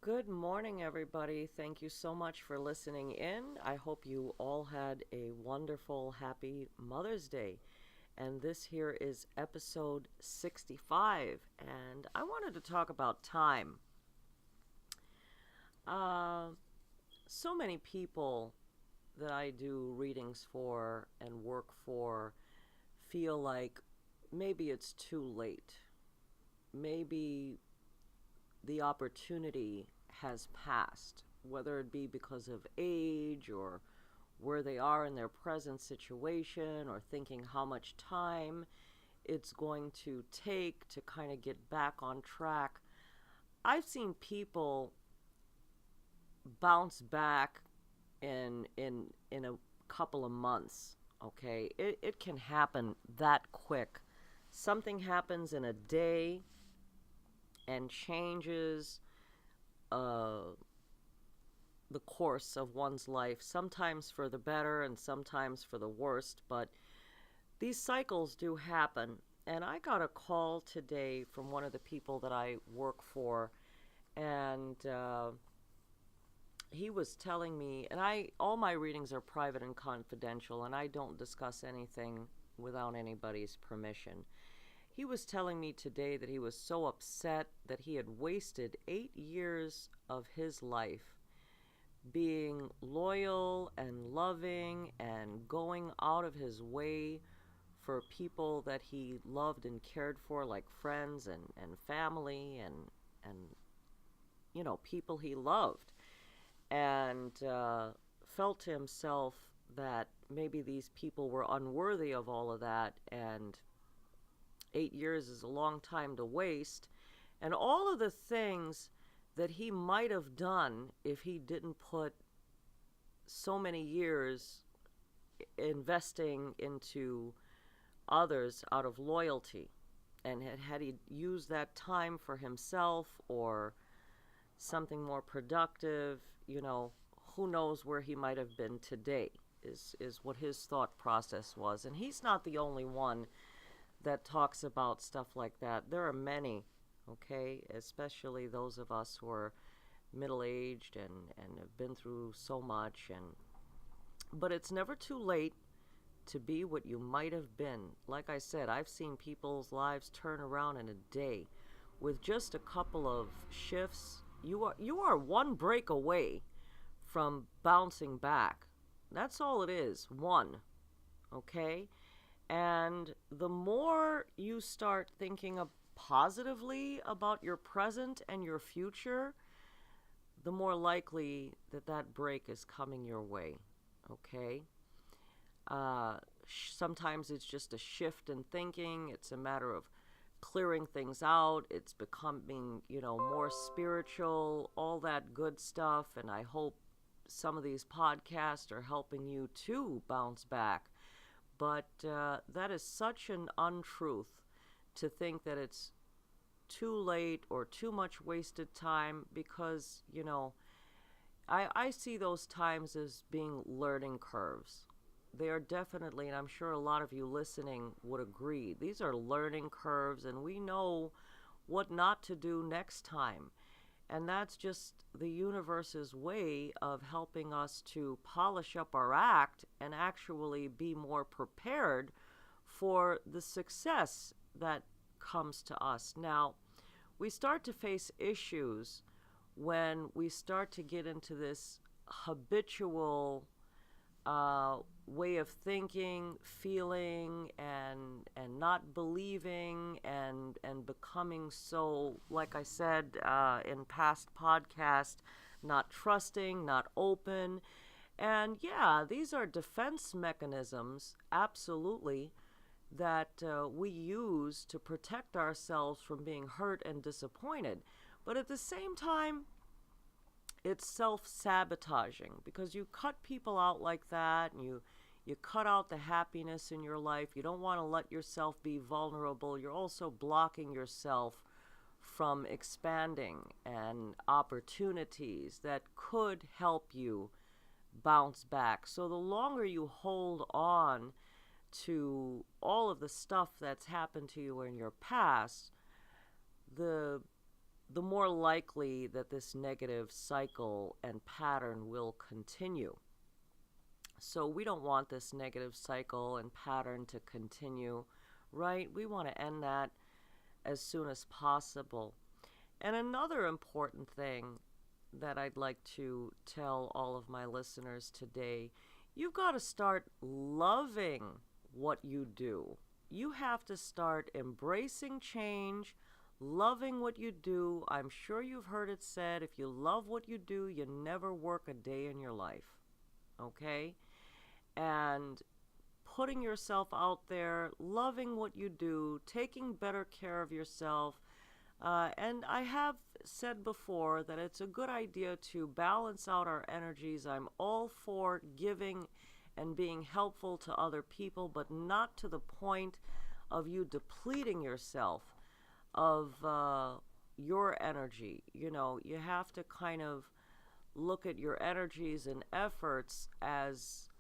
Good morning, everybody. Thank you so much for listening in. I hope you all had a wonderful, happy Mother's Day. And this here is episode 65. And I wanted to talk about time. Uh, so many people that I do readings for and work for feel like maybe it's too late. Maybe the opportunity has passed, whether it be because of age or where they are in their present situation or thinking how much time it's going to take to kind of get back on track. I've seen people bounce back in a couple of months. Okay, it can happen that quick. Something happens in a day and changes uh, the course of one's life, sometimes for the better and sometimes for the worst, but these cycles do happen. And I got a call today from one of the people that I work for, and he was telling me, and all my readings are private and confidential, and I don't discuss anything without anybody's permission. He was telling me today that he was so upset that he had wasted 8 years of his life being loyal and loving and going out of his way for people that he loved and cared for, like friends and family and people he loved. And felt to himself that maybe these people were unworthy of all of that, and 8 years is a long time to waste. And all of the things that he might have done if he didn't put so many years investing into others out of loyalty, and had he used that time for himself or something more productive, who knows where he might have been today, is what his thought process was. And he's not the only one that talks about stuff like that. There are many, okay, especially those of us who are middle-aged and have been through so much. But it's never too late to be what you might have been. Like I said, I've seen people's lives turn around in a day with just a couple of shifts. You are one break away from bouncing back. That's all it is, one, okay? And the more you start thinking positively about your present and your future, the more likely that break is coming your way, okay? Sometimes it's just a shift in thinking. It's a matter of clearing things out. It's becoming, more spiritual, all that good stuff. And I hope some of these podcasts are helping you to bounce back. But that is such an untruth to think that it's too late or too much wasted time, because, I see those times as being learning curves. They are definitely, and I'm sure a lot of you listening would agree, these are learning curves, and we know what not to do next time. And that's just the universe's way of helping us to polish up our act and actually be more prepared for the success that comes to us. Now, we start to face issues when we start to get into this habitual way of thinking, feeling, and not believing, and becoming so, like I said in past podcasts, not trusting, not open. And yeah, these are defense mechanisms, absolutely, that we use to protect ourselves from being hurt and disappointed. But at the same time, it's self-sabotaging, because you cut people out like that, and you cut out the happiness in your life. You don't want to let yourself be vulnerable. You're also blocking yourself from expanding and opportunities that could help you bounce back. So the longer you hold on to all of the stuff that's happened to you in your past, the the more likely that this negative cycle and pattern will continue. So we don't want this negative cycle and pattern to continue, right? We want to end that as soon as possible. And another important thing that I'd like to tell all of my listeners today, you've got to start loving what you do. You have to start embracing change, loving what you do. I'm sure you've heard it said, if you love what you do, you never work a day in your life. Okay? And putting yourself out there, loving what you do, taking better care of yourself. And I have said before that it's a good idea to balance out our energies. I'm all for giving and being helpful to other people, but not to the point of you depleting yourself of your energy. You know, you have to kind of look at your energies and efforts as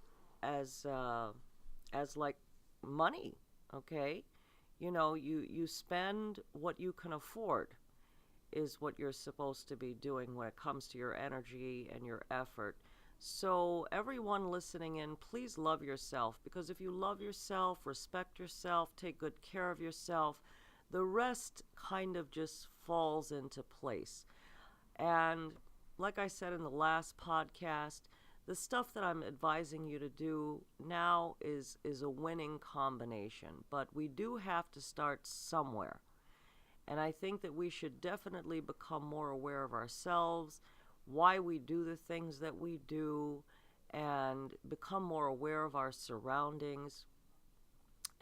like money, okay? You know, you spend what you can afford is what you're supposed to be doing when it comes to your energy and your effort. So everyone listening in, please love yourself, because if you love yourself, respect yourself, take good care of yourself, the rest kind of just falls into place. And like I said in the last podcast, the stuff that I'm advising you to do now is a winning combination, but we do have to start somewhere. And I think that we should definitely become more aware of ourselves, why we do the things that we do, and become more aware of our surroundings.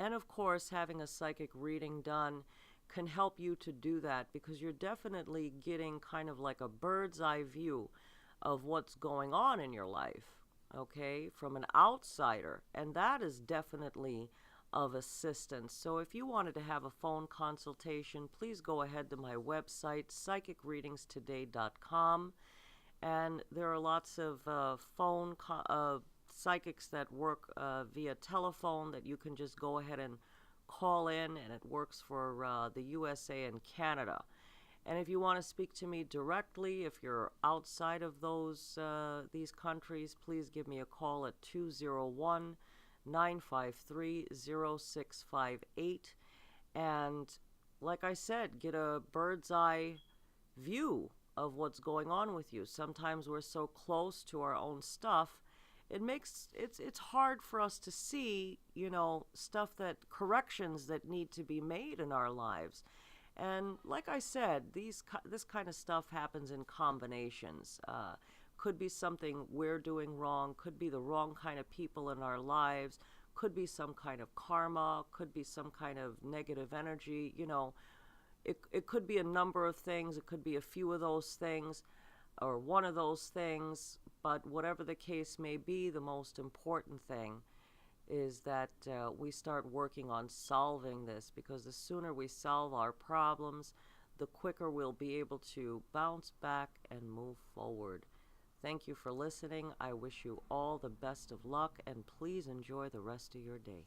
And of course, having a psychic reading done can help you to do that, because you're definitely getting kind of like a bird's eye view of what's going on in your life, okay, from an outsider, and that is definitely of assistance. So if you wanted to have a phone consultation, please go ahead to my website, psychicreadingstoday.com, and there are lots of psychics that work via telephone that you can just go ahead and call in, and it works for the USA and Canada. And if you want to speak to me directly, if you're outside of these countries, please give me a call at 201-953-0658. And like I said, get a bird's eye view of what's going on with you. Sometimes we're so close to our own stuff, it's hard for us to see, you know, corrections that need to be made in our lives. And like I said, this kind of stuff happens in combinations. Could be something we're doing wrong, could be the wrong kind of people in our lives, could be some kind of karma, could be some kind of negative energy. You know, it could be a number of things. It could be a few of those things or one of those things. But whatever the case may be, the most important thing is that we start working on solving this, because the sooner we solve our problems, the quicker we'll be able to bounce back and move forward. Thank you for listening. I wish you all the best of luck, and please enjoy the rest of your day.